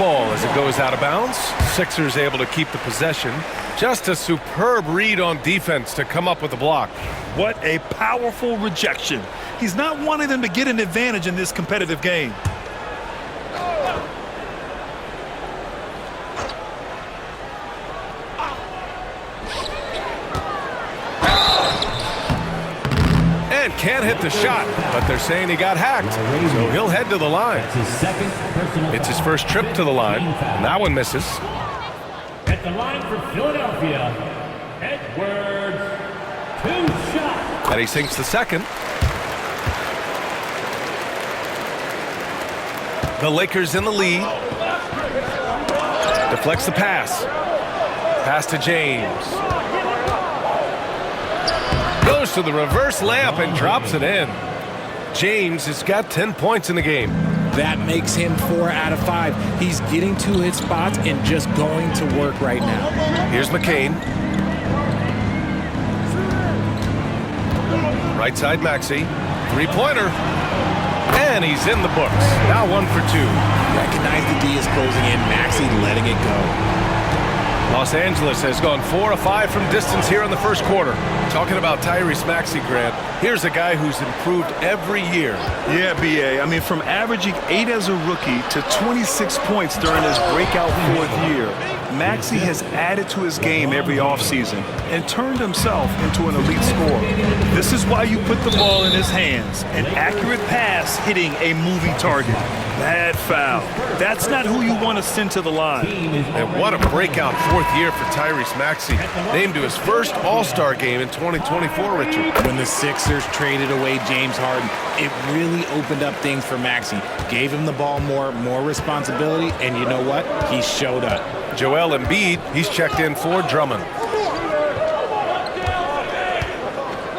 ball as it goes out of bounds. Sixers able to keep the possession. Just a superb read on defense to come up with the block. What a powerful rejection. He's not wanting them to get an advantage in this competitive game. And can't hit the shot, but they're saying he got hacked, so he'll head to the line. It's his first trip to the line, and that one misses. At the line for Philadelphia, Edwards, 2 shots. And he sinks the second. The Lakers in the lead. Deflects the pass. Pass to James. Goes to the reverse layup and drops it in. James has got 10 points in the game. That makes him 4 out of 5. He's getting to his spots and just going to work right now. Here's McCain. Right side Maxey. Three-pointer. And he's in the books. Now 1 for 2. Recognize the D is closing in. Maxey letting it go. Los Angeles has gone 4 of 5 from distance here in the first quarter. Talking about Tyrese Maxey, Grant, here's a guy who's improved every year. Yeah, B.A. I mean, from averaging 8 as a rookie to 26 points during his breakout 4th year, Maxey has added to his game every offseason and turned himself into an elite scorer. This is why you put the ball in his hands. An accurate pass hitting a moving target. Bad foul. That's not who you want to send to the line. And what a breakout 4th year for Tyrese Maxey. Named to his first All-Star game in 2024, Richard. When the Sixers traded away James Harden, it really opened up things for Maxey. Gave him the ball more responsibility, and you know what? He showed up. Joel Embiid, he's checked in for Drummond.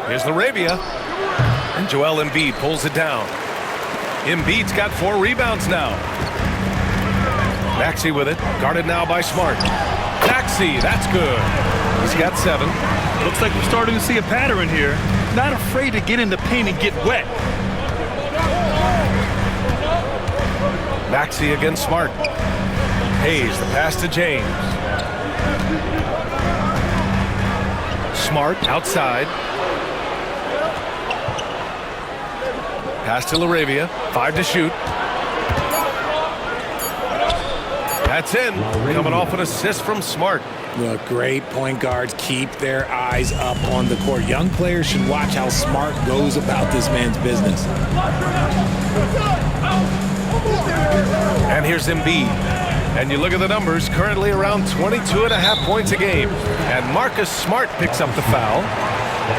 Here's LaRavia. And Joel Embiid pulls it down. Embiid's got 4 rebounds now. Maxey with it, guarded now by Smart. Maxey, that's good. He's got 7. Looks like we're starting to see a pattern here. Not afraid to get in the paint and get wet. Maxey against Smart. Hayes, the pass to James. Smart outside. Pass to LaRavia. 5 to shoot. That's in. Coming off an assist from Smart. Look, great point guards keep their eyes up on the court. Young players should watch how Smart goes about this man's business. And here's Embiid. And you look at the numbers, currently around 22.5 points a game. And Marcus Smart picks up the foul.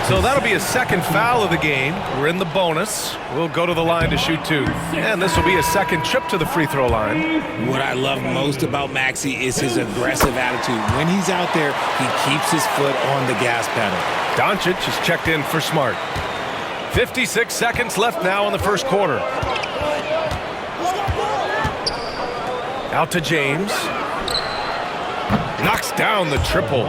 So that'll be a second foul of the game. We're in the bonus. We'll go to the line to shoot 2. And this will be a second trip to the free throw line. What I love most about Maxey is his aggressive attitude. When he's out there, he keeps his foot on the gas pedal. Doncic is checked in for Smart. 56 seconds left now in the first quarter. Out to James. Knocks down the triple.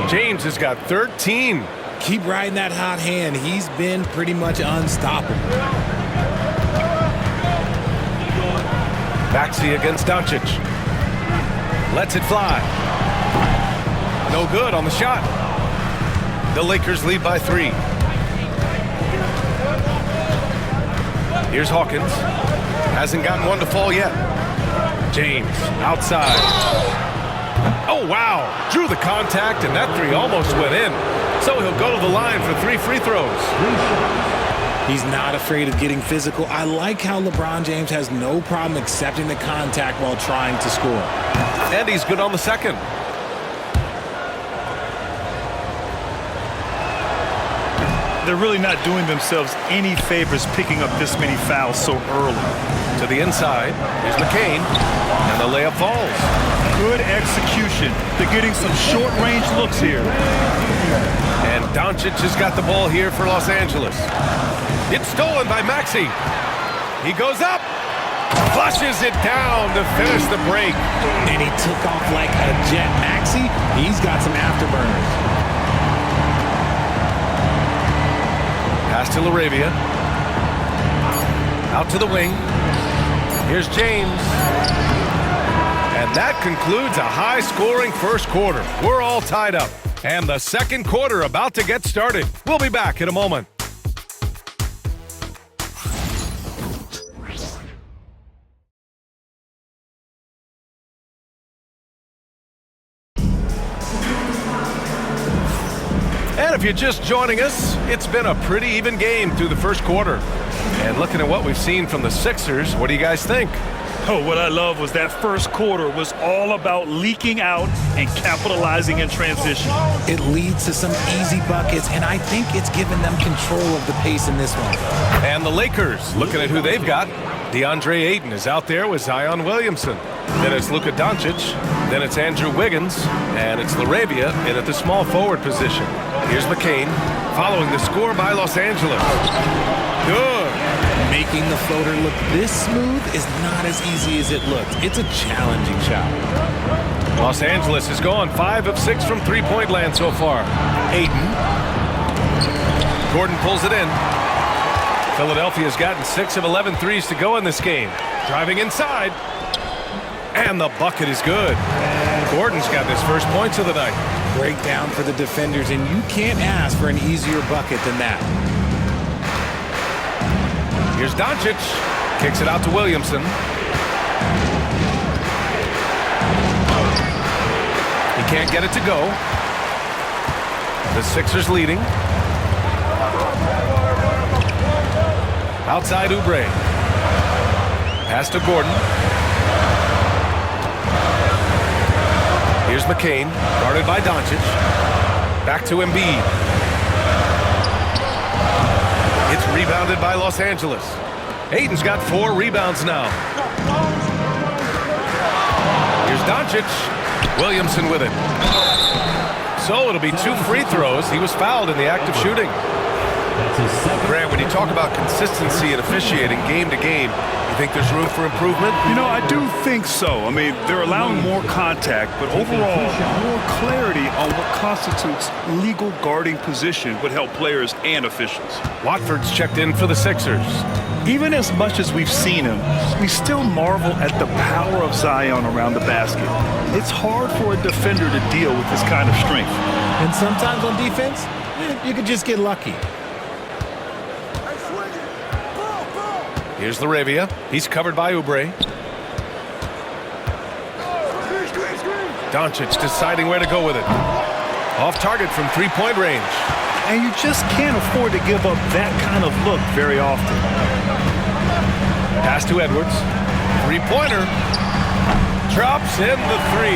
James has got 13. Keep riding that hot hand. He's been pretty much unstoppable. Maxey against Doncic. Lets it fly. No good on the shot. The Lakers lead by 3. Here's Hawkins. Hasn't gotten one to fall yet. James outside. Oh, wow. Drew the contact, and that 3 almost went in. So he'll go to the line for 3 free throws. He's not afraid of getting physical. I like how LeBron James has no problem accepting the contact while trying to score. And he's good on the second. They're really not doing themselves any favors picking up this many fouls so early. To the inside, here's McCain, and the layup falls. Good execution. They're getting some short-range looks here. And Doncic has got the ball here for Los Angeles. It's stolen by Maxey. He goes up, flushes it down to finish the break. And he took off like a jet. Maxey, he's got some afterburners. Pass to LaRavia. Out to the wing. Here's James. That concludes a high-scoring first quarter. We're all tied up. And the second quarter about to get started. We'll be back in a moment. And if you're just joining us, it's been a pretty even game through the first quarter. And looking at what we've seen from the Sixers, what do you guys think? Oh, what I love was that first quarter was all about leaking out and capitalizing in transition. It leads to some easy buckets, and I think it's given them control of the pace in this one. And the Lakers, looking at who they've got. DeAndre Ayton is out there with Zion Williamson. Then it's Luka Doncic. Then it's Andrew Wiggins. And it's LaRavia in at the small forward position. Here's McCain following the score by Los Angeles. Good. Making the floater look this smooth is not as easy as it looks. It's a challenging shot. Los Angeles has gone 5 of 6 from three-point land so far. Ayton. Gordon pulls it in. Philadelphia's gotten 6 of 11 threes to go in this game. Driving inside. And the bucket is good. Gordon's got his first points of the night. Breakdown for the defenders, and you can't ask for an easier bucket than that. Here's Doncic. Kicks it out to Williamson. He can't get it to go. The Sixers leading. Outside Oubre. Pass to Gordon. Here's McCain, guarded by Doncic. Back to Embiid. It's rebounded by Los Angeles. Ayton's got 4 rebounds now. Here's Doncic. Williamson with it. So it'll be 2 free throws. He was fouled in the act of shooting. Grant, when you talk about consistency and officiating game to game, you think there's room for improvement? You know, I do think so. I mean, they're allowing more contact, but overall, more clarity on what constitutes legal guarding position would help players and officials. Watford's checked in for the Sixers. Even as much as we've seen him, we still marvel at the power of Zion around the basket. It's hard for a defender to deal with this kind of strength. And sometimes on defense, you could just get lucky. Here's LaRavia. He's covered by Oubre. Doncic deciding where to go with it. Off target from three-point range. And you just can't afford to give up that kind of look very often. Pass to Edwards. Three-pointer. Drops in the 3.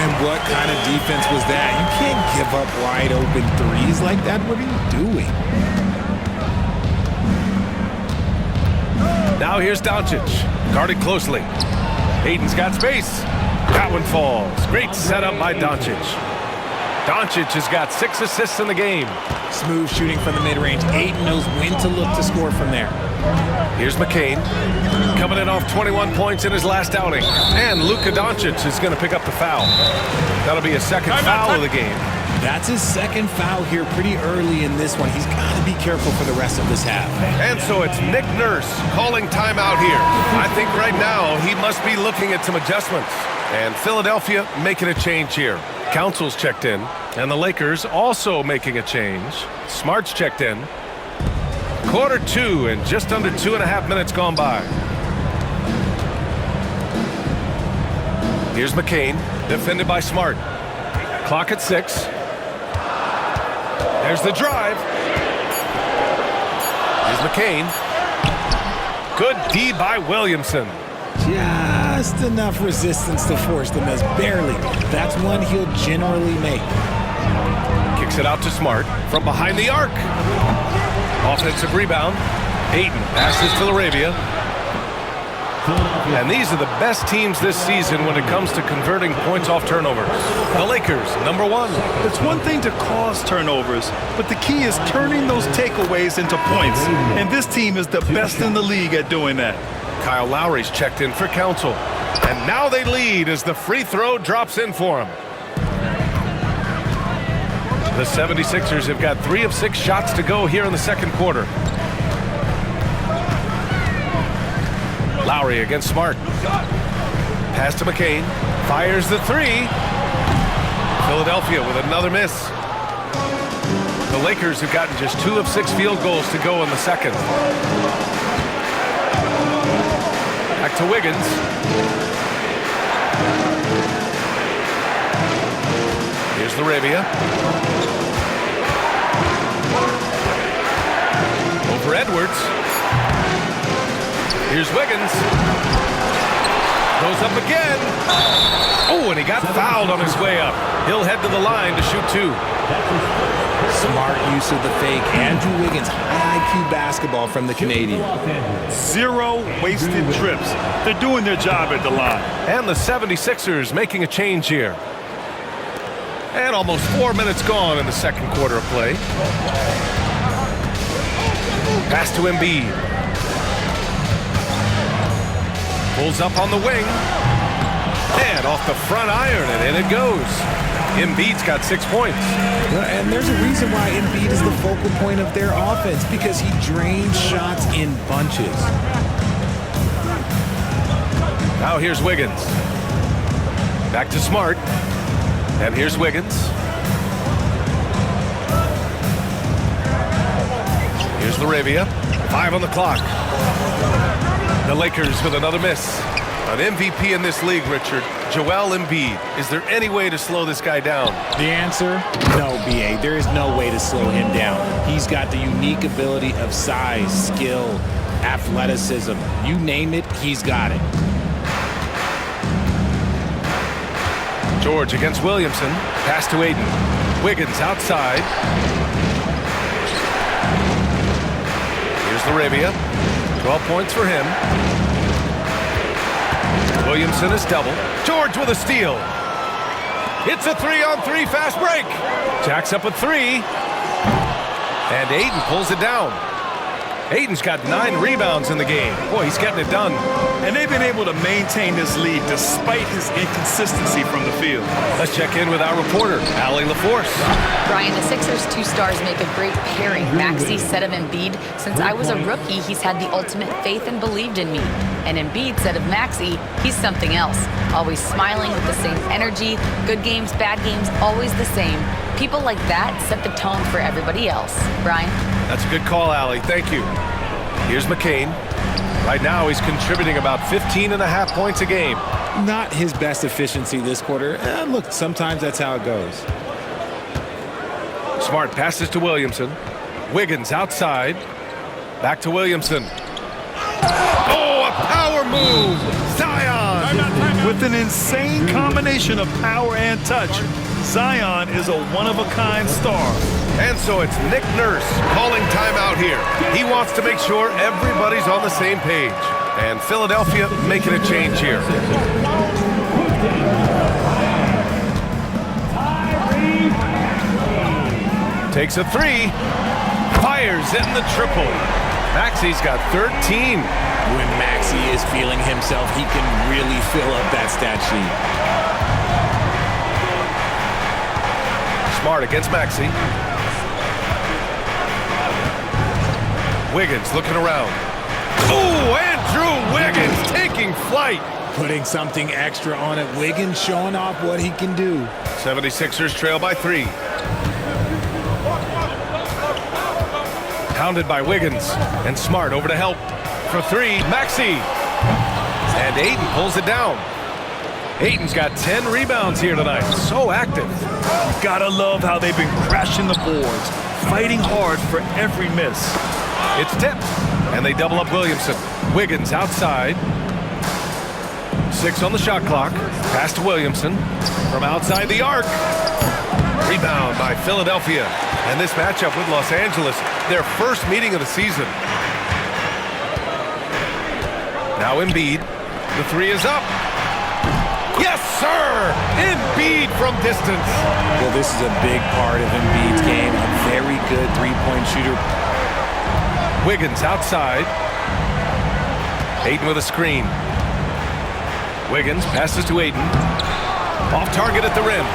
And what kind of defense was that? You can't give up wide open threes like that. What are you doing? Now here's Doncic, guarded closely. Ayton's got space. That one falls. Great setup by Doncic. Doncic has got 6 assists in the game. Smooth shooting from the mid-range. Ayton knows when to look to score from there. Here's McCain, coming in off 21 points in his last outing. And Luka Doncic is going to pick up the foul. That'll be a second foul of the game. That's his second foul here pretty early in this one. He's got to be careful for the rest of this half. And so it's Nick Nurse calling timeout here. I think right now he must be looking at some adjustments. And Philadelphia making a change here. Council's checked in. And the Lakers also making a change. Smart's checked in. Quarter 2 and just under 2.5 minutes gone by. Here's McCain, defended by Smart. Clock at 6. There's the drive. Here's McCain. Good D by Williamson. Just enough resistance to force the miss. Barely. That's one he'll generally make. Kicks it out to Smart from behind the arc. Offensive rebound. Ayton passes to LaRavia. And these are the best teams this season when it comes to converting points off turnovers. The Lakers, number 1. It's one thing to cause turnovers, but the key is turning those takeaways into points. And this team is the best in the league at doing that. Kyle Lowry's checked in for Council. And now they lead as the free throw drops in for him. The 76ers have got 3 of 6 shots to go here in the second quarter. Lowry against Smart. Pass to McCain. Fires the three. Philadelphia with another miss. The Lakers have gotten just 2 of 6 field goals to go in the second. Back to Wiggins. Here's Larabia. Over Edwards. Here's Wiggins. Goes up again. Oh, and he got fouled on his way up. He'll head to the line to shoot 2. Smart use of the fake. Andrew Wiggins, high IQ basketball from the Canadian. 0 wasted trips. They're doing their job at the line. And the 76ers making a change here. And almost 4 minutes gone in the second quarter of play. Pass to Embiid. Pulls up on the wing. And off the front iron, and in it goes. Embiid's got 6 points. And there's a reason why Embiid is the focal point of their offense, because he drains shots in bunches. Now here's Wiggins. Back to Smart. And here's Wiggins. Here's Larabia. 5 on the clock. The Lakers with another miss. An MVP in this league, Richard, Joel Embiid. Is there any way to slow this guy down? The answer? No, B.A. There is no way to slow him down. He's got the unique ability of size, skill, athleticism. You name it, he's got it. George against Williamson. Pass to Aiden. Wiggins outside. Here's Larabia. 12 points for him. Williamson is double. George with a steal. It's a 3-on-3 fast break. Jacks up a 3. And Aiden pulls it down. Aiden's got 9 rebounds in the game. Boy, he's getting it done. And they've been able to maintain this lead despite his inconsistency from the field. Let's check in with our reporter, Allie LaForce. Brian, the Sixers' 2 stars make a great pairing. Maxey said of Embiid, since I was a rookie, he's had the ultimate faith and believed in me. And Embiid said of Maxey, he's something else. Always smiling with the same energy. Good games, bad games, always the same. People like that set the tone for everybody else. Brian? That's a good call, Allie. Thank you. Here's McCain. Right now, he's contributing about 15.5 points a game. Not his best efficiency this quarter. Look, sometimes that's how it goes. Smart passes to Williamson. Wiggins outside. Back to Williamson. Oh, a power move. Zion. With an insane combination of power and touch, Zion is a one-of-a-kind star. And so it's Nick Nurse calling timeout here. He wants to make sure everybody's on the same page. And Philadelphia making a change here. Takes a 3. Fires in the triple. Maxey's got 13. When Maxey is feeling himself, he can really fill up that stat sheet. Smart against Maxey. Wiggins looking around. Oh, Andrew Wiggins taking flight. Putting something extra on it. Wiggins showing off what he can do. 76ers trail by 3. Pounded by Wiggins. And Smart over to help. For 3, Maxey. And Aiden pulls it down. Aiden's got 10 rebounds here tonight. So active. You gotta love how they've been crashing the boards, fighting hard for every miss. It's tipped. And they double up Williamson. Wiggins outside. 6 on the shot clock. Pass to Williamson. From outside the arc. Rebound by Philadelphia. And this matchup with Los Angeles, their first meeting of the season. Now Embiid. The 3 is up. Yes, sir! Embiid from distance. Well, this is a big part of Embiid's game. A very good three-point shooter. Wiggins outside. Aiden with a screen. Wiggins passes to Aiden. Off target at the rim.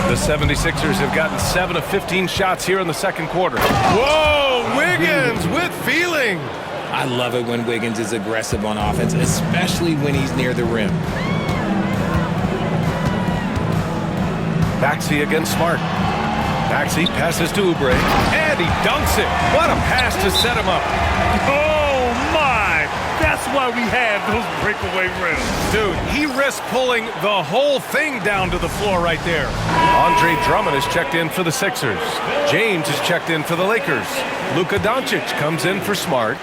The 76ers have gotten 7 of 15 shots here in the second quarter. Whoa, Wiggins with feeling. I love it when Wiggins is aggressive on offense, especially when he's near the rim. Maxey against Smart. Maxey passes to Oubre, and he dunks it. What a pass to set him up. Oh, my! That's why we have those breakaway rims. Dude, he risked pulling the whole thing down to the floor right there. Andre Drummond is checked in for the Sixers. James is checked in for the Lakers. Luka Doncic comes in for Smart.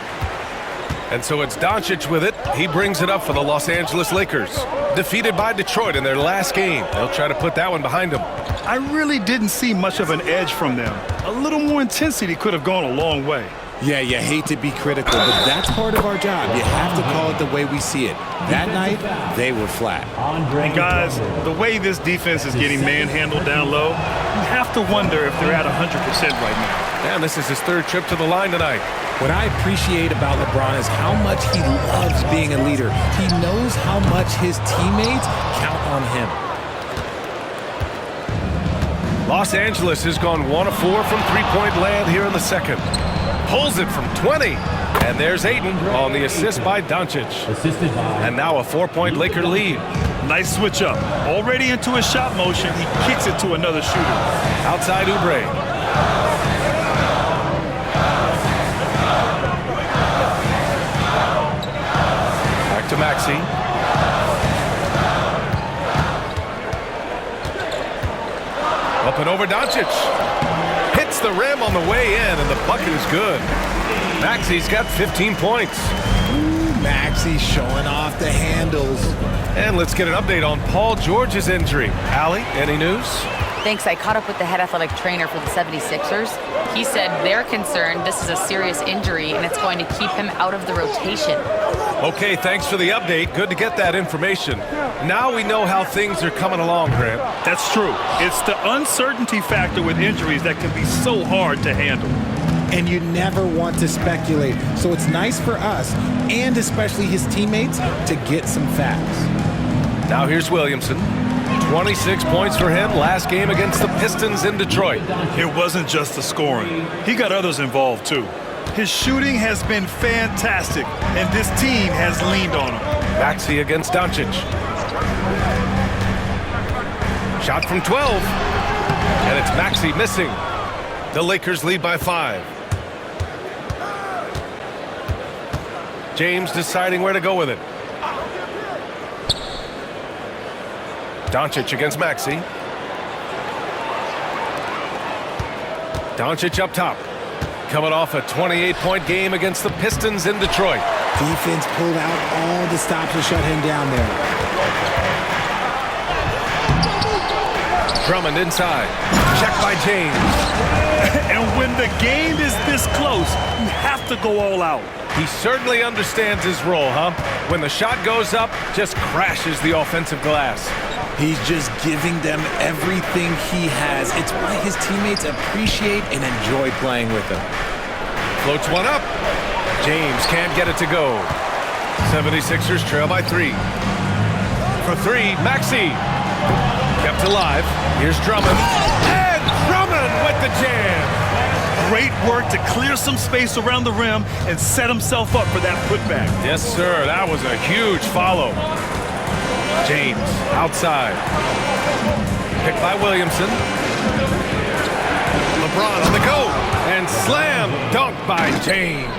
And so it's Doncic with it. He brings it up for the Los Angeles Lakers. Defeated by Detroit in their last game. They'll try to put that one behind them. I really didn't see much of an edge from them. A little more intensity could have gone a long way. Yeah, you hate to be critical, but that's part of our job. You have to call it the way we see it. That night, they were flat. And guys, the way this defense is getting manhandled down low, you have to wonder if they're at 100% right now. And this is his third trip to the line tonight. What I appreciate about LeBron is how much he loves being a leader. He knows how much his teammates count on him. Los Angeles has gone 1 of 4 from three-point land here in the second. Pulls it from 20. And there's Ayton on the assist by Doncic. And now a 4-point Laker lead. Nice switch up. Already into his shot motion, he kicks it to another shooter. Outside Oubre. Back to Maxey. Up and over Doncic. Hits the rim on the way in, and the bucket is good. Maxey's got 15 points. Ooh, Maxey showing off the handles. And let's get an update on Paul George's injury. Allie, any news? Thanks. I caught up with the head athletic trainer for the 76ers. He said they're concerned this is a serious injury and it's going to keep him out of the rotation. Okay, thanks for the update. Good to get that information. Now we know how things are coming along, Grant. That's true. It's the uncertainty factor with injuries that can be so hard to handle. And you never want to speculate. So it's nice for us, and especially his teammates, to get some facts. Now here's Williamson. 26 points for him last game against the Pistons in Detroit. It wasn't just the scoring. He got others involved, too. His shooting has been fantastic, and this team has leaned on him. Maxey against Doncic. Shot from 12. And it's Maxey missing. The Lakers lead by 5. James deciding where to go with it. Doncic against Maxey. Doncic up top. Coming off a 28-point game against the Pistons in Detroit. Defense pulled out all the stops to shut him down there. Drummond inside. Checked by James. And when the game is this close, you have to go all out. He certainly understands his role, huh? When the shot goes up, just crashes the offensive glass. He's just giving them everything he has. It's why his teammates appreciate and enjoy playing with him. Floats one up. James can't get it to go. 76ers trail by 3. For 3, Maxey. Kept alive. Here's Drummond. And Drummond with the jam. Great work to clear some space around the rim and set himself up for that putback. Yes, sir. That was a huge follow. James outside. Picked by Williamson. LeBron on the go. And slam dunk by James.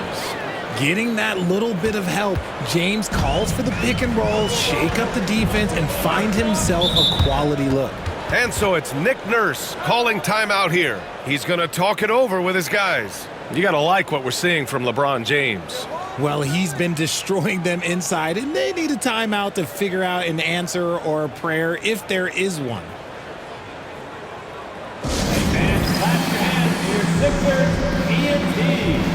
Getting that little bit of help, James calls for the pick and roll, shake up the defense, and find himself a quality look. And so it's Nick Nurse calling timeout here. He's going to talk it over with his guys. You got to like what we're seeing from LeBron James. Well, he's been destroying them inside, and they need a timeout to figure out an answer or a prayer if there is one. And clap your hands for your Sixers, ENT.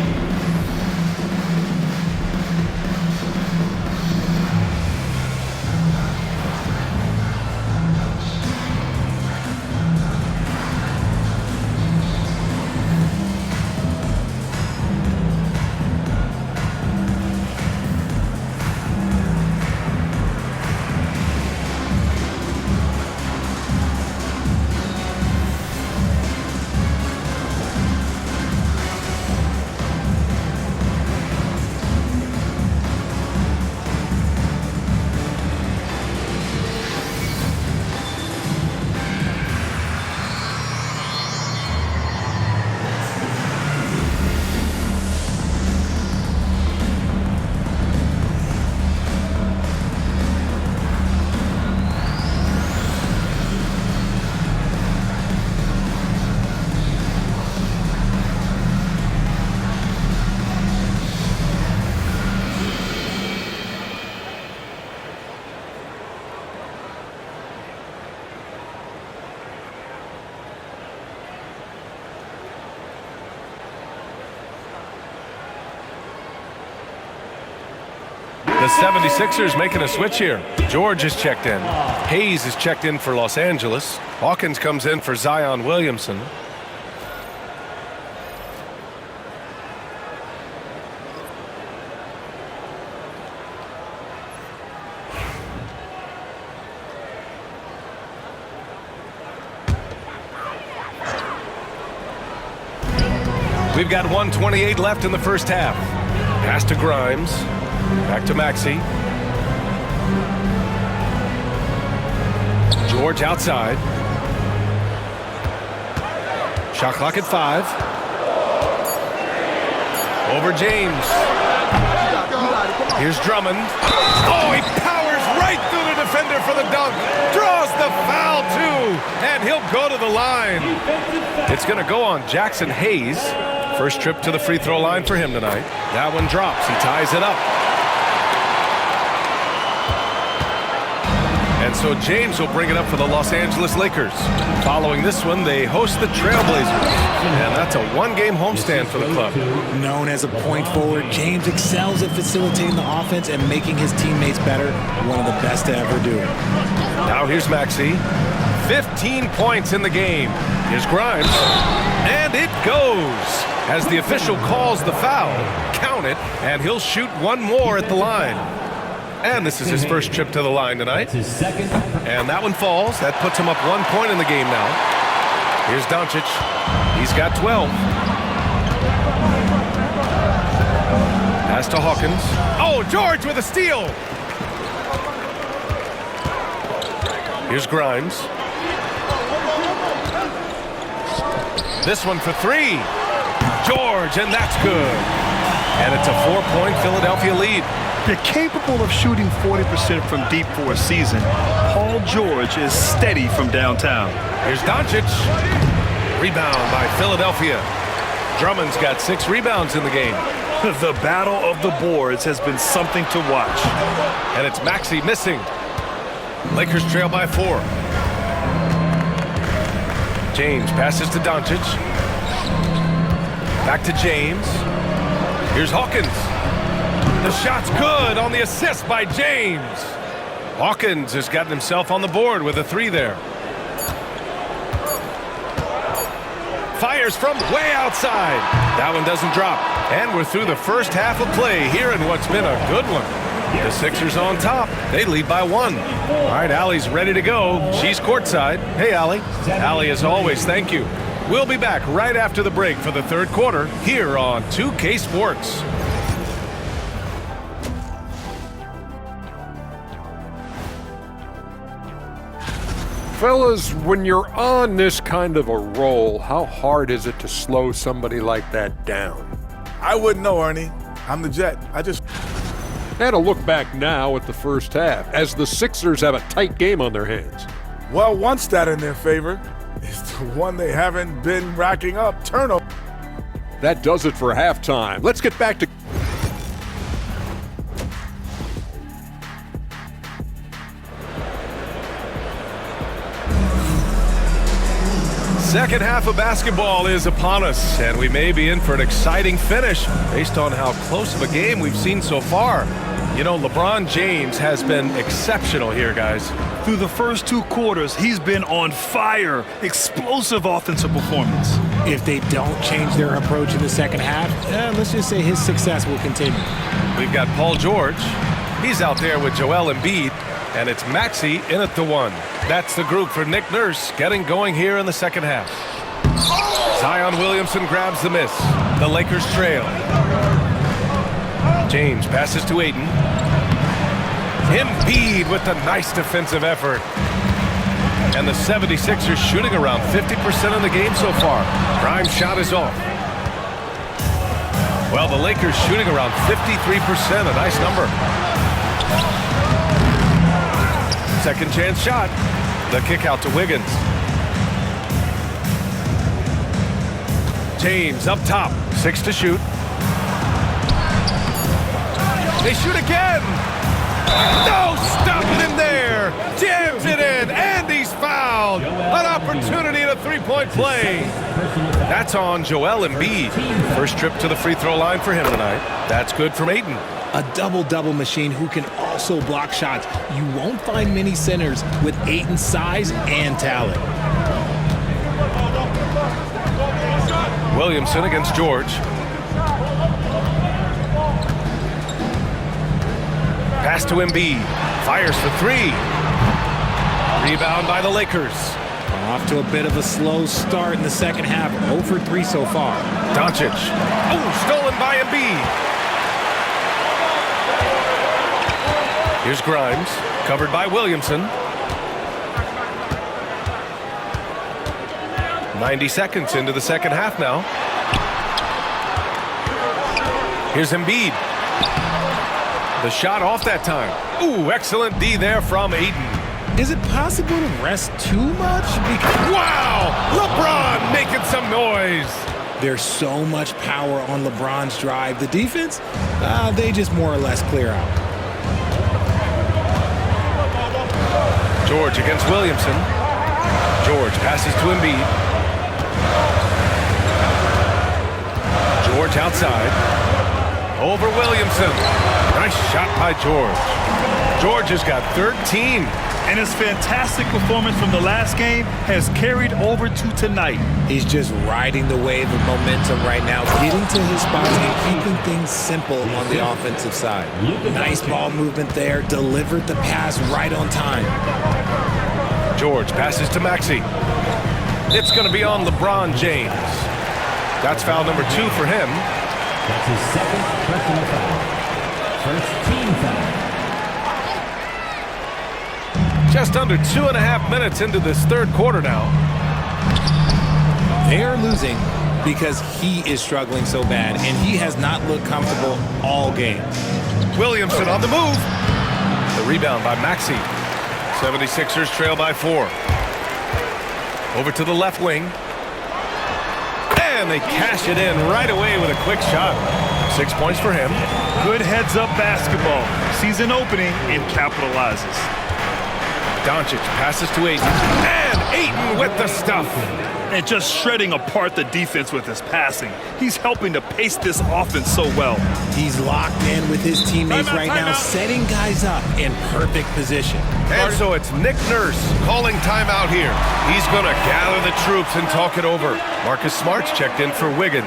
The 76ers making a switch here. George is checked in. Hayes is checked in for Los Angeles. Hawkins comes in for Zion Williamson. We've got 1:28 left in the first half. Pass to Grimes. Back to Maxey. George outside. Shot clock at 5. Over James. Here's Drummond. Oh, he powers right through the defender for the dunk. Draws the foul, too. And he'll go to the line. It's going to go on Jackson Hayes. First trip to the free throw line for him tonight. That one drops. He ties it up. And so James will bring it up for the Los Angeles Lakers. Following this one, they host the Trailblazers. And that's a one-game homestand for the club. Known as a point forward, James excels at facilitating the offense and making his teammates better. One of the best to ever do it. Now here's Maxey. 15 points in the game. Here's Grimes. And it goes. As the official calls the foul, count it, and he'll shoot one more at the line. And this is his first trip to the line tonight. And that one falls. That puts him up 1 point in the game now. Here's Doncic. He's got 12. Pass to Hawkins. Oh, George with a steal. Here's Grimes. This one for 3. George, and that's good. And it's a 4-point Philadelphia lead. They're capable of shooting 40% from deep for a season. Paul George is steady from downtown. Here's Doncic. Rebound by Philadelphia. Drummond's got 6 rebounds in the game. The battle of the boards has been something to watch. And it's Maxey missing. Lakers trail by 4. James passes to Doncic. Back to James. Here's Hawkins. The shot's good on the assist by James. Hawkins has gotten himself on the board with a 3 there. Fires from way outside. That one doesn't drop. And we're through the first half of play here in what's been a good one. The Sixers on top. They lead by 1. All right, Allie's ready to go. She's courtside. Hey, Allie. Allie, as always, thank you. We'll be back right after the break for the third quarter here on 2K Sports. Fellas, when you're on this kind of a roll, how hard is it to slow somebody like that down? I wouldn't know, Ernie. I'm the Jet. And a look back now at the first half, as the Sixers have a tight game on their hands. Well, one stat in their favor is the one they haven't been racking up, turnover. That does it for halftime. Let's get back to... Second half of basketball is upon us, and we may be in for an exciting finish based on how close of a game we've seen so far. You know, LeBron James has been exceptional here, guys. Through the first 2 quarters, he's been on fire. Explosive offensive performance. If they don't change their approach in the second half, let's just say his success will continue. We've got Paul George. He's out there with Joel Embiid, and it's Maxey in at the 1. That's the group for Nick Nurse getting going here in the second half. Zion Williamson grabs the miss. The Lakers trail. James passes to Ayton. Embiid with the nice defensive effort. And the 76ers shooting around 50% in the game so far. Grimes' shot is off. Well, the Lakers shooting around 53%, a nice number. Second chance shot. The kick out to Wiggins. James up top. 6 to shoot. They shoot again. No stopping in there. Jams it in, and he's fouled. An opportunity at a 3-point play. That's on Joel Embiid. First trip to the free throw line for him tonight. That's good from Ayton. A double-double machine who can also block shots. You won't find many centers with Ayton's size and talent. Williamson against George. Pass to Embiid. Fires for three. Rebound by the Lakers. Off to a bit of a slow start in the second half. 0 for 3 so far. Doncic. Oh, stolen by Embiid. Here's Grimes, covered by Williamson. 90 seconds into the second half now. Here's Embiid. The shot off that time. Ooh, excellent D there from Ayton. Is it possible to rest too much? Wow! LeBron making some noise. There's so much power on LeBron's drive. The defense, they just more or less clear out. George against Williamson. George passes to Embiid. George outside. Over Williamson. Nice shot by George. George has got 13. And his fantastic performance from the last game has carried over to tonight. He's just riding the wave of momentum right now, getting to his spots and keeping things simple on the offensive side. Nice ball movement there, delivered the pass right on time. George passes to Maxey. It's going to be on LeBron James. That's foul number 2 for him. That's his second personal foul. First team foul. Just under 2.5 minutes into this third quarter now. They are losing because he is struggling so bad, and he has not looked comfortable all game. Williamson on the move. The rebound by Maxey. 76ers trail by 4. Over to the left wing. And they cash it in right away with a quick shot. 6 points for him. Good heads-up basketball. Sees an opening and capitalizes. Doncic passes to Ayton. And Ayton with the stuff. And just shredding apart the defense with his passing. He's helping to pace this offense so well. He's locked in with his teammates right now, setting guys up in perfect position. And so it's Nick Nurse calling timeout here. He's going to gather the troops and talk it over. Marcus Smart's checked in for Wiggins.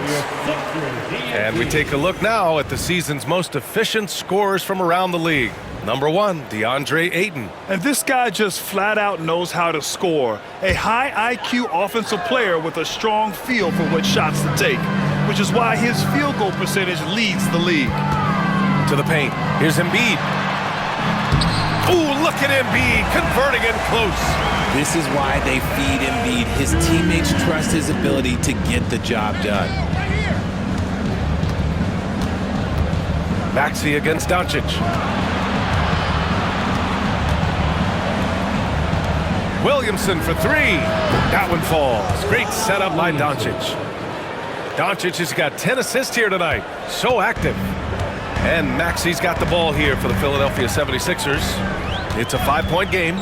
And we take a look now at the season's most efficient scorers from around the league. Number 1, DeAndre Ayton. And this guy just flat out knows how to score. A high IQ offensive player with a strong feel for what shots to take, which is why his field goal percentage leads the league. To the paint. Here's Embiid. Ooh, look at Embiid converting it close. This is why they feed Embiid. His teammates trust his ability to get the job done. Maxey against Doncic. Williamson for 3. That one falls. Great setup by Doncic. Doncic has got 10 assists here tonight. So active. And Maxey's got the ball here for the Philadelphia 76ers. It's a 5-point game.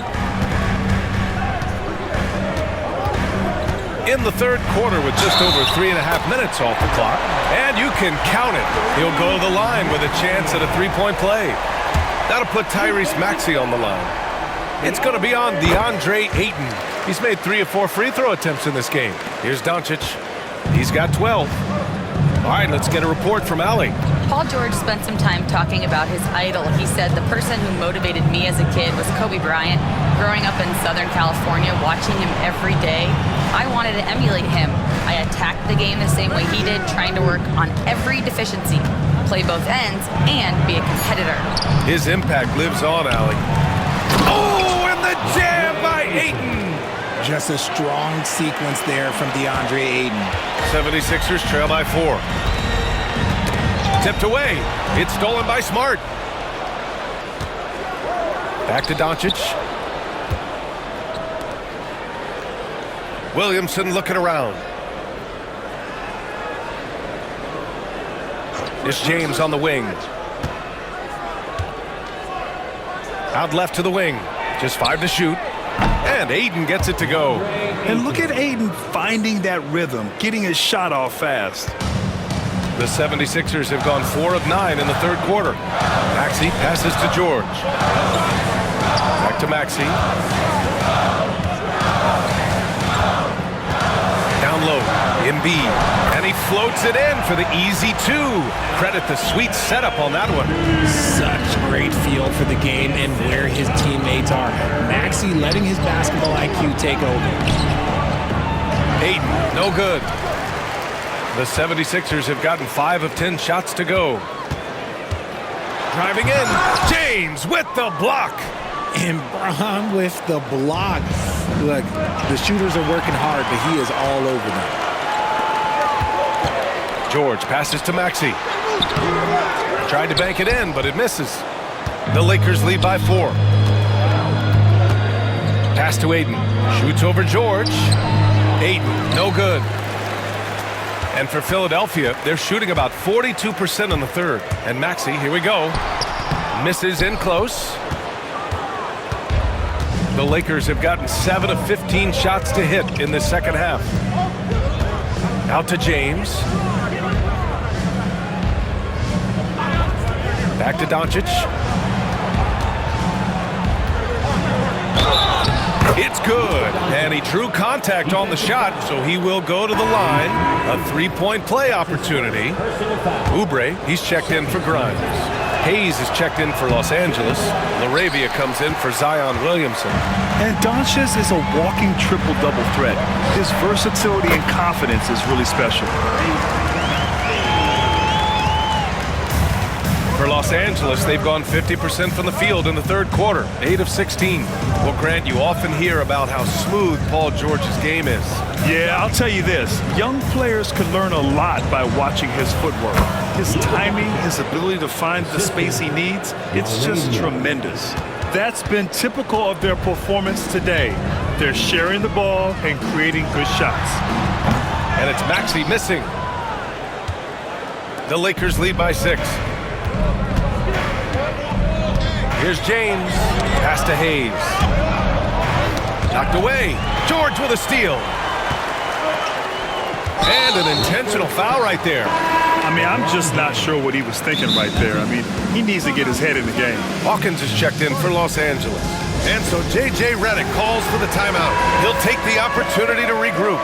In the third quarter with just over 3.5 minutes off the clock. And you can count it. He'll go to the line with a chance at a 3-point play. That'll put Tyrese Maxey on the line. It's going to be on DeAndre Ayton. He's made 3 of 4 free throw attempts in this game. Here's Doncic. He's got 12. All right, let's get a report from Allie. Paul George spent some time talking about his idol. He said, the person who motivated me as a kid was Kobe Bryant. Growing up in Southern California, watching him every day, I wanted to emulate him. I attacked the game the same way he did, trying to work on every deficiency, play both ends, and be a competitor. His impact lives on, Allie. Oh, and the jam by Ayton. Just a strong sequence there from DeAndre Ayton. 76ers trail by 4. Tipped away. It's stolen by Smart. Back to Doncic. Williamson looking around. It's James on the wing. Out left to the wing. Just 5 to shoot. And Ayton gets it to go. And look at Ayton finding that rhythm, getting his shot off fast. The 76ers have gone 4 of 9 in the third quarter. Maxey passes to George. Back to Maxey. Down low, Embiid, and he floats it in for the easy 2. Credit the sweet setup on that one. Such great feel for the game and where his teammates are. Maxey letting his basketball IQ take over. Ayton, no good. The 76ers have gotten 5 of 10 shots to go. Driving in, James with the block. And Braun with the block. Look, the shooters are working hard, but he is all over them. George passes to Maxey. Tried to bank it in, but it misses. The Lakers lead by 4. Pass to Ayton. Shoots over George. Ayton, no good. And for Philadelphia, they're shooting about 42% in the third. And Maxey, here we go. Misses in close. The Lakers have gotten 7 of 15 shots to hit in the second half. Out to James. Back to Doncic. It's good. And he drew contact on the shot, so he will go to the line. A three-point play opportunity. Oubre, he's checked in for Grimes. Hayes is checked in for Los Angeles. Laravia comes in for Zion Williamson. And Doncic is a walking triple-double threat. His versatility and confidence is really special. For Los Angeles, they've gone 50% from the field in the third quarter, 8 of 16. Well, Grant, you often hear about how smooth Paul George's game is. Yeah, I'll tell you this. Young players can learn a lot by watching his footwork. His timing, his ability to find the space he needs, it's just tremendous. That's been typical of their performance today. They're sharing the ball and creating good shots. And it's Maxey missing. The Lakers lead by 6. Here's James. Pass to Hayes. Knocked away. George with a steal. And an intentional foul right there. I mean, I'm just not sure what he was thinking right there. I mean, he needs to get his head in the game. Hawkins is checked in for Los Angeles. And so J.J. Redick calls for the timeout. He'll take the opportunity to regroup.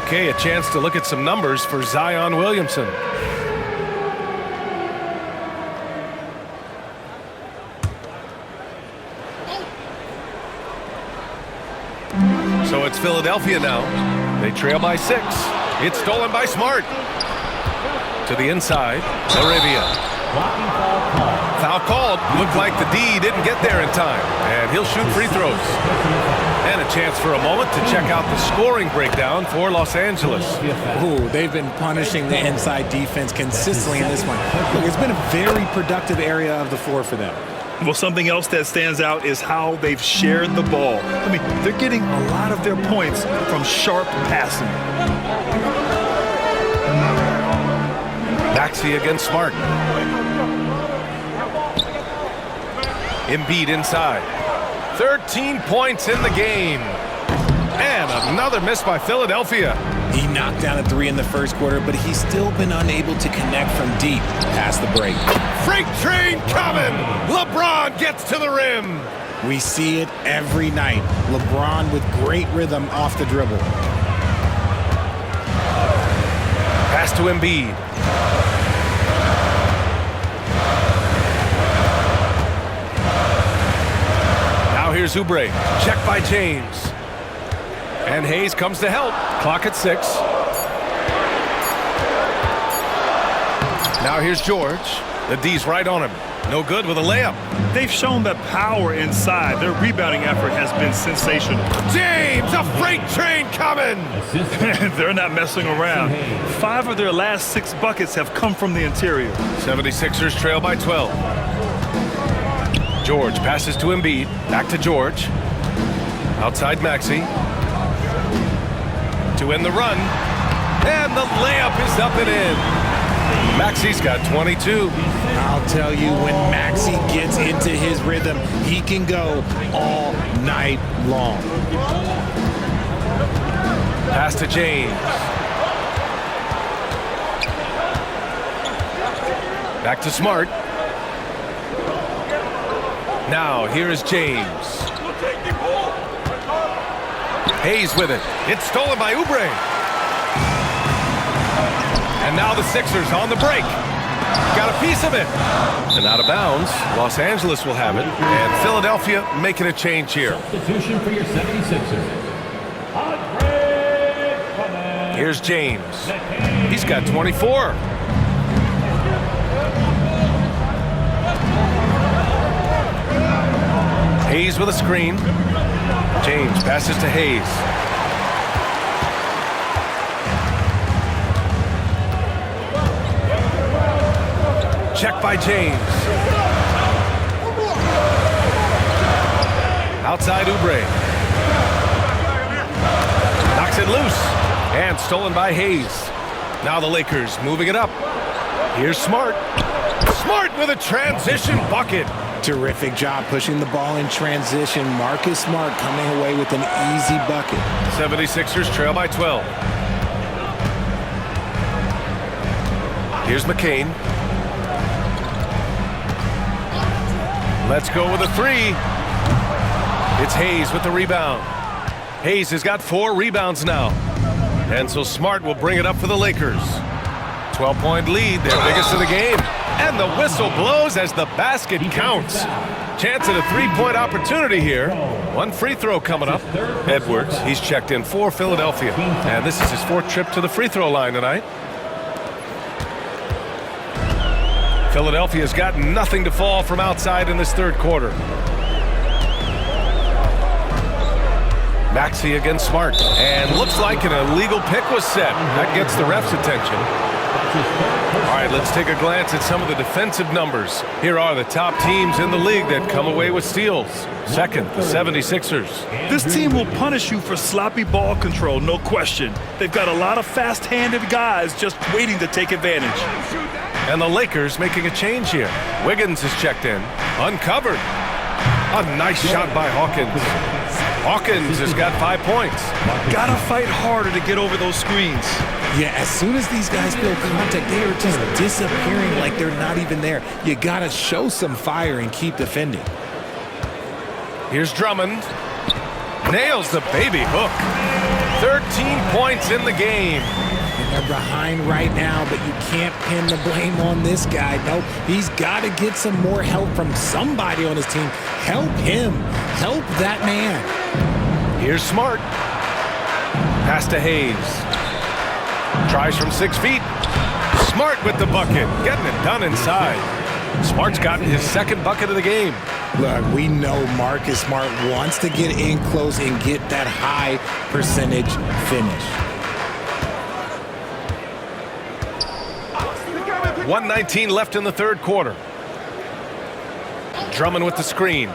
Okay, a chance to look at some numbers for Zion Williamson. So it's Philadelphia now. They trail by 6. It's stolen by Smart. To the inside, Laravia. Foul called. Looked like the D didn't get there in time. And he'll shoot free throws. And a chance for a moment to check out the scoring breakdown for Los Angeles. Ooh, they've been punishing the inside defense consistently in this one. Look, it's been a very productive area of the floor for them. Well, something else that stands out is how they've shared the ball. I mean, they're getting a lot of their points from sharp passing. Maxey against Smart. Embiid inside. 13 points in the game. And another miss by Philadelphia. He knocked down a 3 in the first quarter, but he's still been unable to connect from deep past the break. Freight train coming. LeBron gets to the rim. We see it every night. LeBron with great rhythm off the dribble. Pass to Embiid. Now here's Oubre. Check by James. And Hayes comes to help. Clock at 6. Now here's George. The D's right on him. No good with a layup. They've shown the power inside. Their rebounding effort has been sensational. James, a freight train coming. They're not messing around. 5 of their last 6 buckets have come from the interior. 76ers trail by 12. George passes to Embiid. Back to George. Outside Maxey. To end the run. And the layup is up and in. Maxey's got 22. I'll tell you, when Maxey gets into his rhythm, he can go all night long. Pass to James. Back to Smart. Now, here is James. Hayes with it. It's stolen by Oubre. And now the Sixers on the break. Got a piece of it. And out of bounds. Los Angeles will have it. And Philadelphia making a change here. Substitution for your 76ers. Here's James. He's got 24. Hayes with a screen. James passes to Hayes. Check by James. Outside Oubre. Knocks it loose. And stolen by Hayes. Now the Lakers moving it up. Here's Smart. Smart with a transition bucket. Terrific job pushing the ball in transition. Marcus Smart coming away with an easy bucket. 76ers trail by 12. Here's McCain. Let's go with a three. It's Hayes with the rebound. Hayes has got 4 rebounds now. And so Smart will bring it up for the Lakers. 12-point lead, their biggest of the game. And the whistle blows as the basket counts. Chance at a 3-point opportunity here. 1 free throw coming up. Edwards, he's checked in for Philadelphia. And this is his 4th trip to the free throw line tonight. Philadelphia's got nothing to fall from outside in this 3rd quarter. Maxey against Smart. And looks like an illegal pick was set. That gets the ref's attention. All right, let's take a glance at some of the defensive numbers. Here are the top teams in the league that come away with steals. Second, the 76ers. This team will punish you for sloppy ball control, no question. They've got a lot of fast-handed guys just waiting to take advantage. And the Lakers making a change here. Wiggins is checked in. Uncovered. A nice shot by Hawkins. Hawkins has got 5 points. Gotta fight harder to get over those screens. Yeah, as soon as these guys feel contact, they are just disappearing like they're not even there. You gotta show some fire and keep defending. Here's Drummond. Nails the baby hook. 13 points in the game. And they're behind right now, but you can't pin the blame on this guy. Nope, he's got to get some more help from somebody on his team. Help him. Help that man. Here's Smart. Pass to Hayes. Tries from 6 feet. Smart with the bucket. Getting it done inside. Smart's gotten his 2nd bucket of the game. Look, we know Marcus Smart wants to get in close and get that high percentage finish. 1:19 left in the 3rd quarter. Drummond with the screen.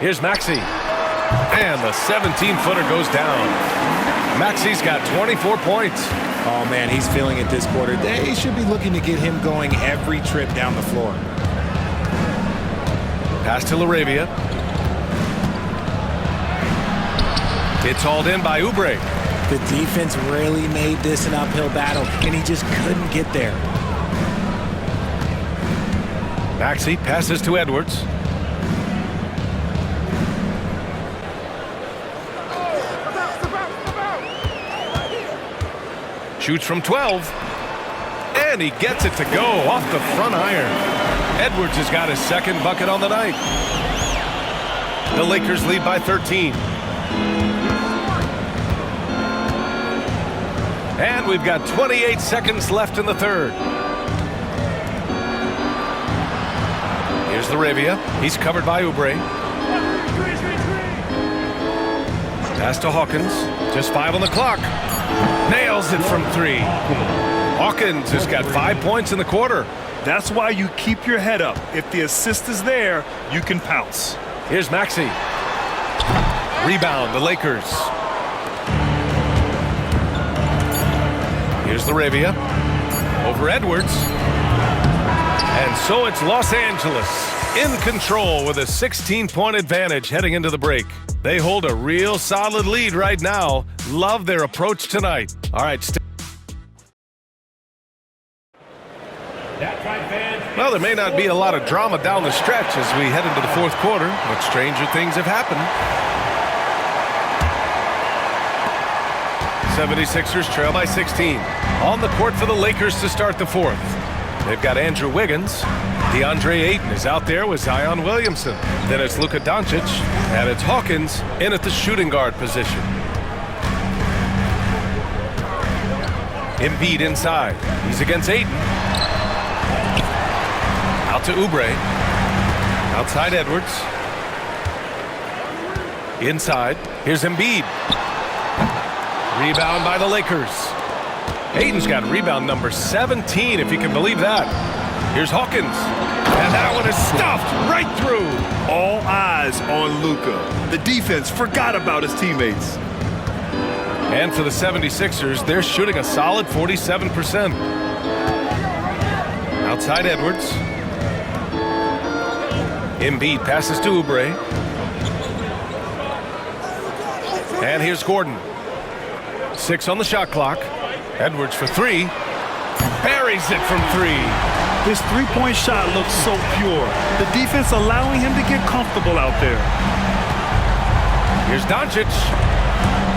Here's Maxey. And the 17-footer goes down. Maxey's got 24 points. Oh, man, he's feeling it this quarter. They should be looking to get him going every trip down the floor. Pass to LaRavia. It's hauled in by Oubre. The defense really made this an uphill battle, and he just couldn't get there. Maxey passes to Edwards. Shoots from 12. And he gets it to go off the front iron. Edwards has got his 2nd bucket on the night. The Lakers lead by 13. And we've got 28 seconds left in the 3rd. Here's LaRavia. He's covered by Oubre. Pass to Hawkins. Just 5 on the clock. Nails it from 3. Hawkins has got 5 points in the quarter. That's why you keep your head up. If the assist is there, you can pounce. Here's Maxey. Rebound, the Lakers. Here's LaRavia. Over Edwards. And so it's Los Angeles in control with a 16-point advantage heading into the break. They hold a real solid lead right now. Love their approach tonight. All right, Well, there may not be a lot of drama down the stretch as we head into the fourth quarter, but stranger things have happened. 76ers trail by 16. On the court for the Lakers to start the fourth. They've got Andrew Wiggins. DeAndre Ayton is out there with Zion Williamson. Then it's Luka Doncic, and it's Hawkins in at the shooting guard position. Embiid inside. He's against Ayton. Out to Oubre. Outside Edwards. Inside. Here's Embiid. Rebound by the Lakers. Ayton's got rebound number 17, if you can believe that. Here's Hawkins. And that one is stuffed right through. All eyes on Luka. The defense forgot about his teammates. And for the 76ers, they're shooting a solid 47%. Outside Edwards. Embiid passes to Oubre. And here's Gordon. 6 on the shot clock. Edwards for 3. Buries it from 3. His three-point shot looks so pure. The defense allowing him to get comfortable out there. Here's Doncic.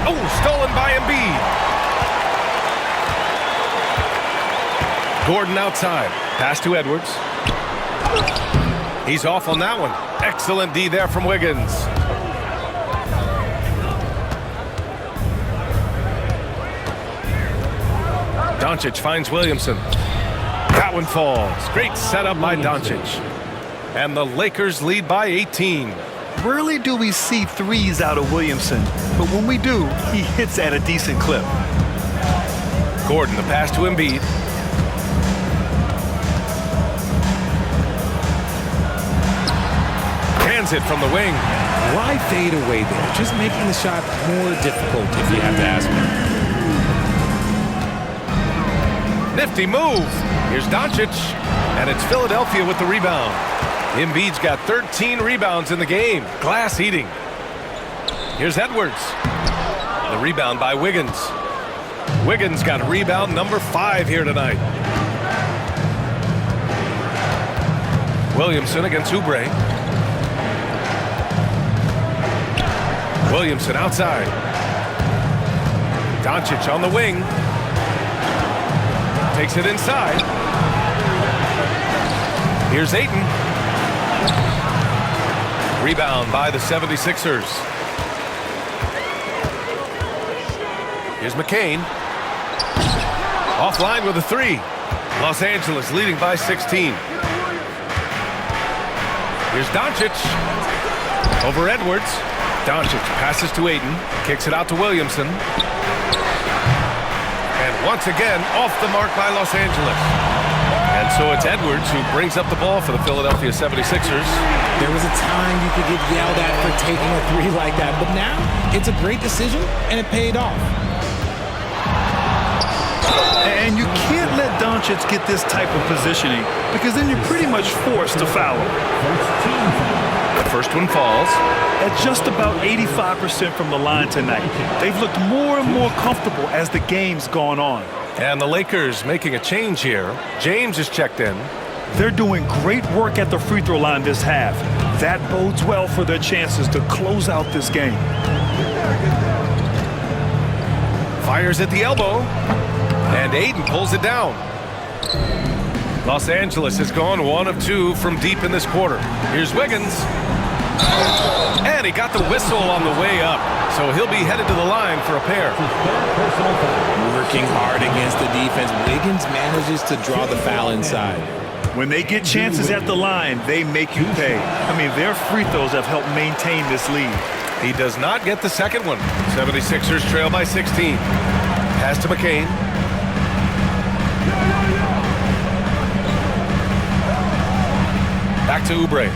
Oh, stolen by Embiid. Gordon outside. Pass to Edwards. He's off on that one. Excellent D there from Wiggins. Doncic finds Williamson. That one falls. Great setup by Doncic. And the Lakers lead by 18. Rarely do we see threes out of Williamson, but when we do, he hits at a decent clip. Gordon, the pass to Embiid. Hands it from the wing. Why fade away there? Just making the shot more difficult, if you have to ask me. Nifty move. Here's Doncic, and it's Philadelphia with the rebound. Embiid's got 13 rebounds in the game. Glass eating. Here's Edwards. The rebound by Wiggins. Wiggins got rebound number 5 here tonight. Williamson against Oubre. Williamson outside. Doncic on the wing. Takes it inside. Here's Ayton. Rebound by the 76ers. Here's McCain. Offline with a 3. Los Angeles leading by 16. Here's Doncic. Over Edwards. Doncic passes to Ayton. Kicks it out to Williamson. And once again, off the mark by Los Angeles. And so it's Edwards who brings up the ball for the Philadelphia 76ers. There was a time you could get yelled at for taking a 3 like that, but now it's a great decision, and it paid off. And you can't let Doncic get this type of positioning because then you're pretty much forced to foul him. The first one falls. At just about 85% from the line tonight. They've looked more and more comfortable as the game's gone on. And the Lakers making a change here. James is checked in. They're doing great work at the free throw line this half. That bodes well for their chances to close out this game. Fires at the elbow. And Ayton pulls it down. Los Angeles has gone 1 of 2 from deep in this quarter. Here's Wiggins. And he got the whistle on the way up. So he'll be headed to the line for a pair. Working hard against the defense. Wiggins manages to draw the foul inside. When they get chances at the line, they make you pay. I mean, their free throws have helped maintain this lead. He does not get the second one. 76ers trail by 16. Pass to McCain. Back to Oubre.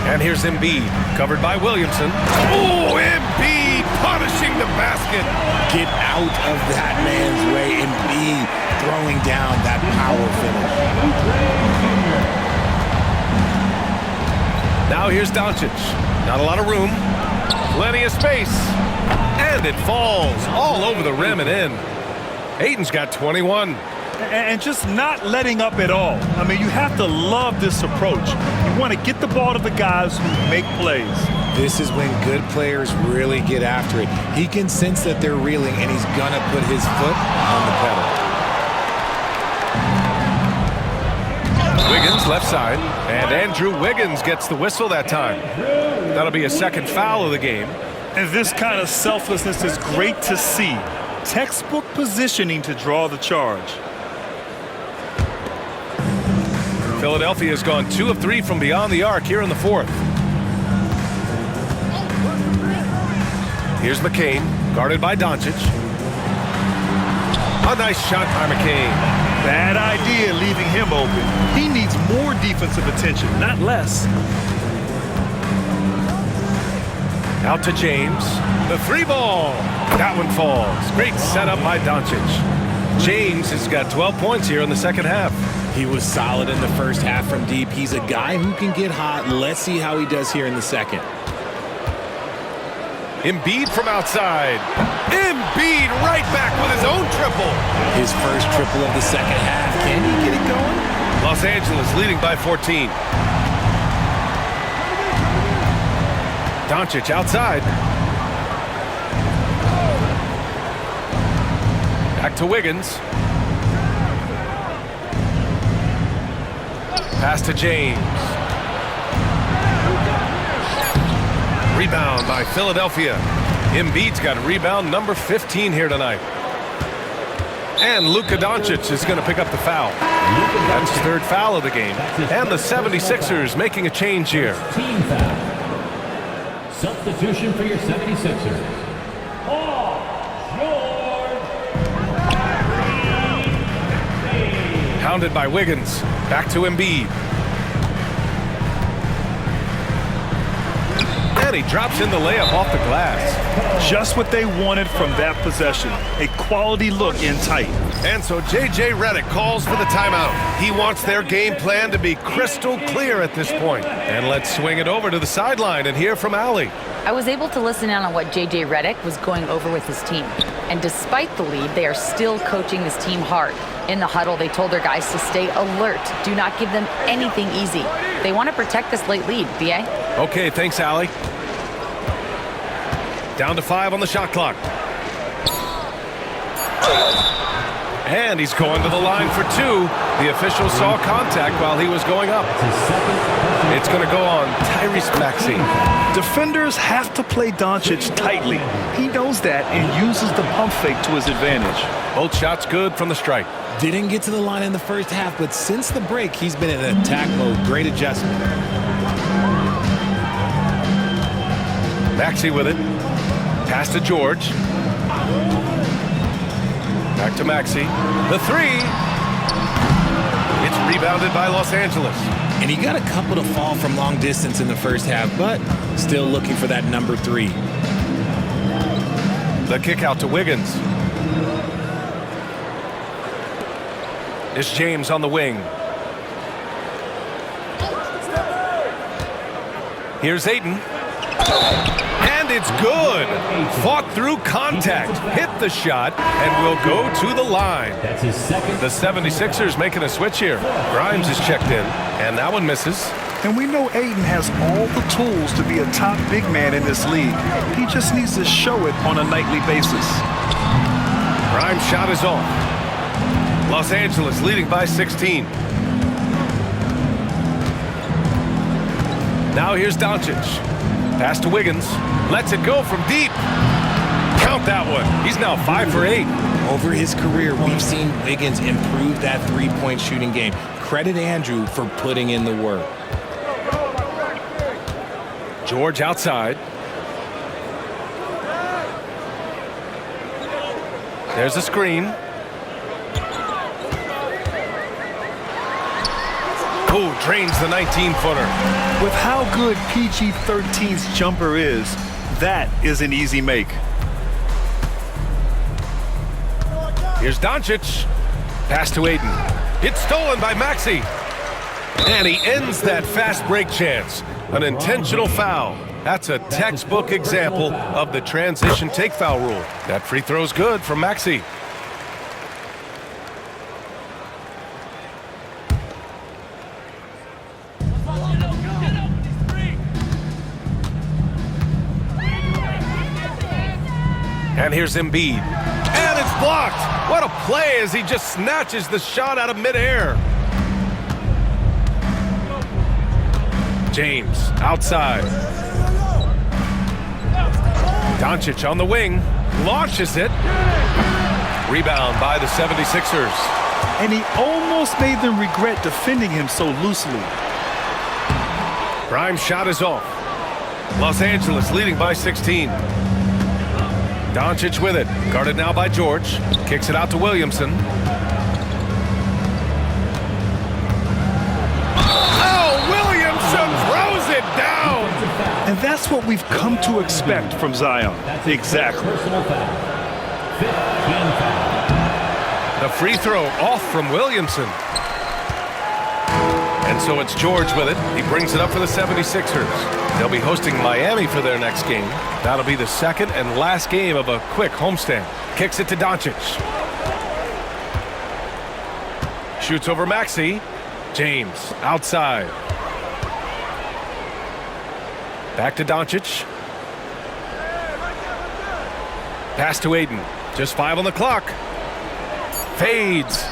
And here's Embiid, covered by Williamson. Oh, Embiid punishing the basket. Get out of that man's way. Embiid throwing down that power finish. Now here's Doncic. Not a lot of room. Plenty of space. And it falls all over the rim and in. Ayton's got 21. and just not letting up at all. I mean, you have to love this approach. You want to get the ball to the guys who make plays. This is when good players really get after it. He can sense that they're reeling, and he's going to put his foot on the pedal. Wiggins left side, and Andrew Wiggins gets the whistle that time. That'll be a second foul of the game. And this kind of selflessness is great to see. Textbook positioning to draw the charge. Philadelphia has gone 2 of 3 from beyond the arc here in the fourth. Here's McCain, guarded by Doncic. A nice shot by McCain. Bad idea leaving him open. He needs more defensive attention, not less. Out to James. The 3 ball. That one falls. Great setup by Doncic. James has got 12 points here in the second half. He was solid in the first half from deep. He's a guy who can get hot. Let's see how he does here in the second. Embiid from outside. Embiid right back with his own triple. His first triple of the second half. Can he get it going? Los Angeles leading by 14. Doncic outside. Back to Wiggins. Pass to James. Rebound by Philadelphia. Embiid's got rebound number 15 here tonight. And Luka Doncic is going to pick up the foul. That's his 3rd foul of the game. And the 76ers making a change here. Team foul. Substitution for your 76ers. Paul George. Pounded by Wiggins. Back to Embiid. And he drops in the layup off the glass. Just what they wanted from that possession. A quality look in tight. And so J.J. Redick calls for the timeout. He wants their game plan to be crystal clear at this point. And let's swing it over to the sideline and hear from Allie. I was able to listen in on what J.J. Redick was going over with his team. And despite the lead, they are still coaching this team hard. In the huddle, they told their guys to stay alert. Do not give them anything easy. They want to protect this late lead, B.A. Okay, thanks, Allie. Down to 5 on the shot clock. And he's going to the line for 2. The official saw contact while he was going up. It's going to go on Tyrese Maxey. Defenders have to play Doncic tightly. He knows that and uses the pump fake to his advantage. Both shots good from the strike. Didn't get to the line in the first half, but since the break, he's been in attack mode. Great adjustment. Maxey with it. Pass to George. Back to Maxey. The 3. It's rebounded by Los Angeles. And he got a couple to fall from long distance in the first half, but still looking for that number 3. The kick out to Wiggins. It's James on the wing. Here's Ayton. And it's good. Fought through contact. Hit the shot and will go to the line. That's his second. The 76ers making a switch here. Grimes is checked in, and that one misses. And we know Ayton has all the tools to be a top big man in this league. He just needs to show it on a nightly basis. Grimes' shot is off. Los Angeles leading by 16. Now here's Doncic. Pass to Wiggins. Lets it go from deep. Count that one. He's now 5 for 8. Over his career, we've seen Wiggins improve that three-point shooting game. Credit Andrew for putting in the work. George outside. There's a screen. Oh, drains the 19-footer. With how good PG-13's jumper is, that is an easy make. Here's Doncic. Pass to Ayton. It's stolen by Maxey. And he ends that fast break chance. An intentional foul. That's a textbook example of the transition take foul rule. That free throw's good from Maxey. And here's Embiid. And it's blocked. What a play as he just snatches the shot out of midair. James outside. Doncic on the wing. Launches it. Rebound by the 76ers. And he almost made them regret defending him so loosely. Grimes' shot is off. Los Angeles leading by 16. Doncic with it. Guarded now by George. Kicks it out to Williamson. Oh, Williamson throws it down. And that's what we've come to expect from Zion. Exactly. Personal foul. 15 foul. The free throw off from Williamson. And so it's George with it. He brings it up for the 76ers. They'll be hosting Miami for their next game. That'll be the second and last game of a quick homestand. Kicks it to Doncic. Shoots over Maxey. James outside. Back to Doncic. Pass to Aiden. Just 5 on the clock. Fades.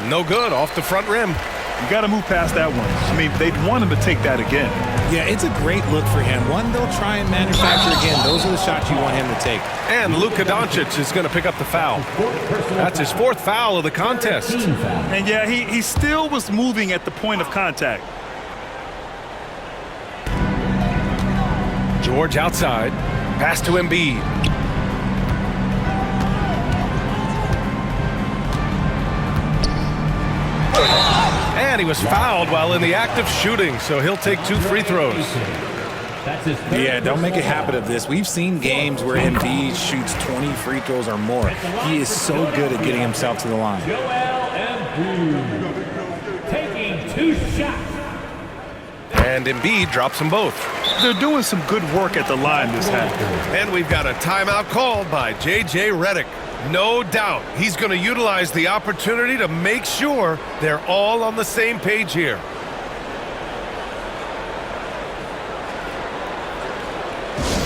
No good, off the front rim. You got to move past that one. I mean, they'd want him to take that again. Yeah, it's a great look for him. One they'll try and manufacture again. Those are the shots you want him to take. And Luka Doncic is going to pick up the foul. That's his 4th foul of the contest. And yeah, he still was moving at the point of contact. George outside. Pass to Embiid. And he was fouled while in the act of shooting, so he'll take 2 free throws. That's his third. Yeah, don't make a habit of this. We've seen games where Embiid shoots 20 free throws or more. He is so good at getting himself to the line. Joel Embiid taking 2 shots. And Embiid drops them both. They're doing some good work at the line this half. And we've got a timeout called by J.J. Redick. No doubt he's going to utilize the opportunity to make sure they're all on the same page here.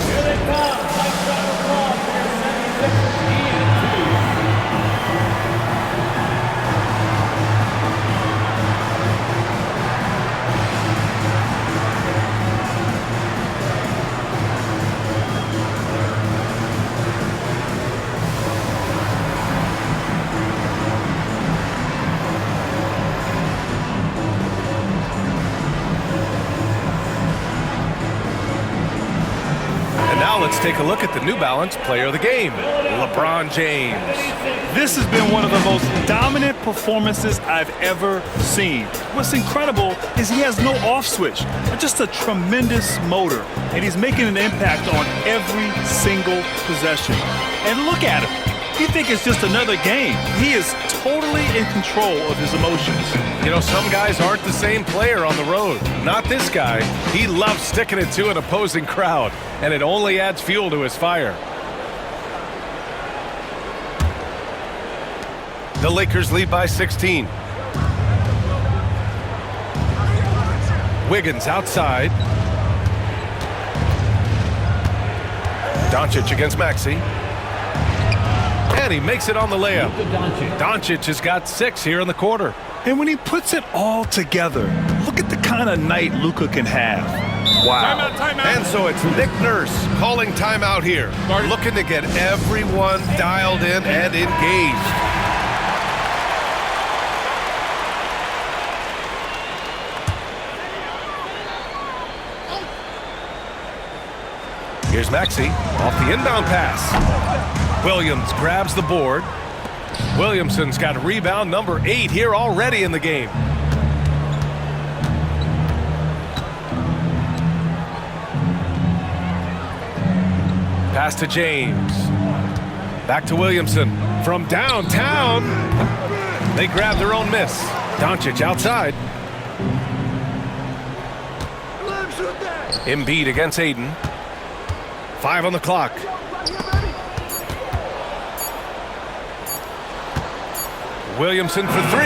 Here they come. Lights out of ball for your 76ers and 2. Let's take a look at the New Balance player of the game, LeBron James. This has been one of the most dominant performances I've ever seen. What's incredible is he has no off switch, just a tremendous motor, and he's making an impact on every single possession. And look at him. You think it's just another game. He is totally in control of his emotions. You know, some guys aren't the same player on the road. Not this guy. He loves sticking it to an opposing crowd, and it only adds fuel to his fire. The Lakers lead by 16. Wiggins outside. Doncic against Maxey. And he makes it on the layup. Doncic has got 6 here in the quarter. And when he puts it all together, look at the kind of night Luka can have. Wow. Timeout. And so it's Nick Nurse calling timeout here. Looking to get everyone dialed in and engaged. Here's Maxey off the inbound pass. Williams grabs the board. Williamson's got rebound number 8 here already in the game. Pass to James. Back to Williamson. From downtown. They grab their own miss. Doncic outside. Embiid against Aiden. 5 on the clock. Williamson for 3.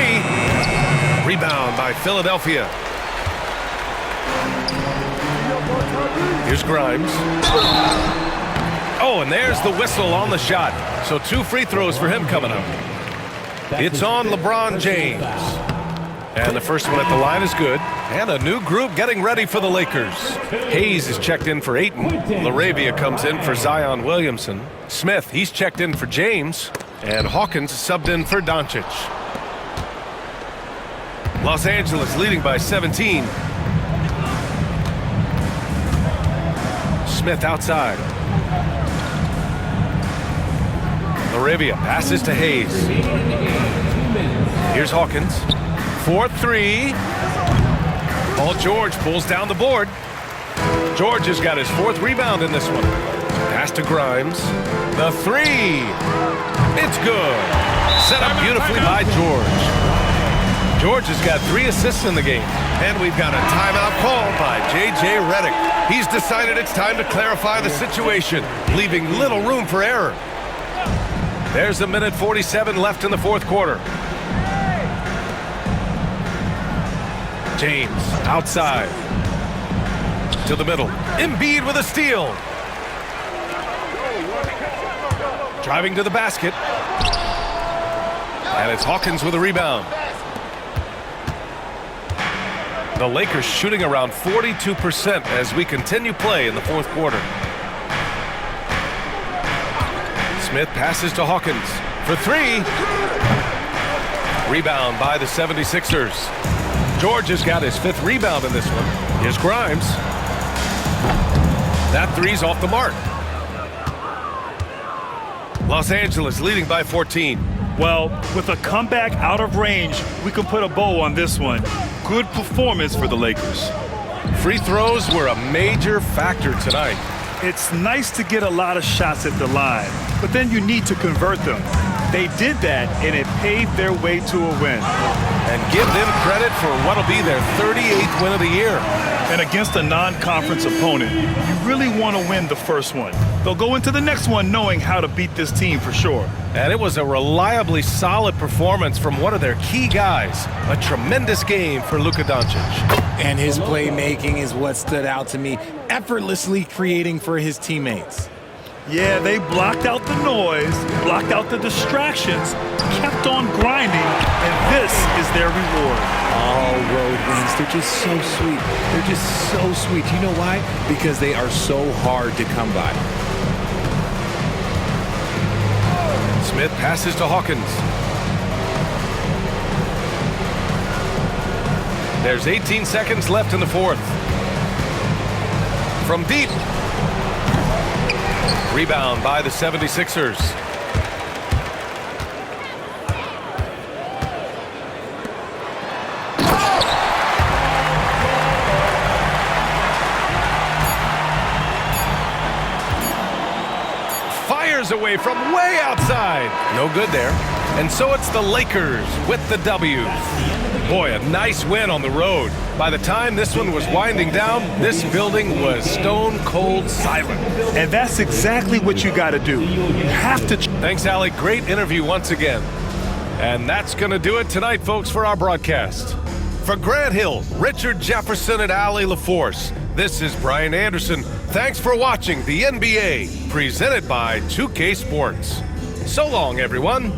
Rebound by Philadelphia. Here's Grimes. Oh, and there's the whistle on the shot. So 2 free throws for him coming up. It's on LeBron James. And the first one at the line is good. And a new group getting ready for the Lakers. Hayes is checked in for Ayton. LaRavia comes in for Zion Williamson. Smith, he's checked in for James. And Hawkins subbed in for Doncic. Los Angeles leading by 17. Smith outside. LaRavia passes to Hayes. Here's Hawkins. 4-3. Paul George pulls down the board. George has got his 4th rebound in this one. Pass to Grimes. The 3. It's good. Set up beautifully by George. George has got 3 assists in the game. And we've got a timeout call by J.J. Redick. He's decided it's time to clarify the situation, leaving little room for error. There's 1:47 left in the 4th quarter. James outside to the middle. Embiid with a steal. Driving to the basket. And it's Hawkins with a rebound. The Lakers shooting around 42% as we continue play in the 4th quarter. Smith passes to Hawkins for 3. Rebound by the 76ers. George has got his 5th rebound in this one. Here's Grimes. That 3's off the mark. Los Angeles leading by 14. Well, with a comeback out of range, we can put a bow on this one. Good performance for the Lakers. Free throws were a major factor tonight. It's nice to get a lot of shots at the line, but then you need to convert them. They did that, and it paved their way to a win. And give them credit for what'll be their 38th win of the year. And against a non-conference opponent, you really want to win the first one. They'll go into the next one knowing how to beat this team for sure. And it was a reliably solid performance from one of their key guys. A tremendous game for Luka Doncic. And his playmaking is what stood out to me, effortlessly creating for his teammates. Yeah, they blocked out the noise, blocked out the distractions, kept on grinding, and this is their reward. All road wins, they're just so sweet. They're just so sweet. You know why? Because they are so hard to come by. Smith passes to Hawkins. There's 18 seconds left in the 4th. From deep. Rebound by the 76ers. Fires away from way outside. No good there. And so it's the Lakers with the W. Boy, a nice win on the road. By the time this one was winding down, this building was stone cold silent. And that's exactly what you got to do. You have to. Thanks, Allie. Great interview once again. And that's going to do it tonight, folks, for our broadcast. For Grant Hill, Richard Jefferson, and Allie LaForce, this is Brian Anderson. Thanks for watching the NBA, presented by 2K Sports. So long, everyone.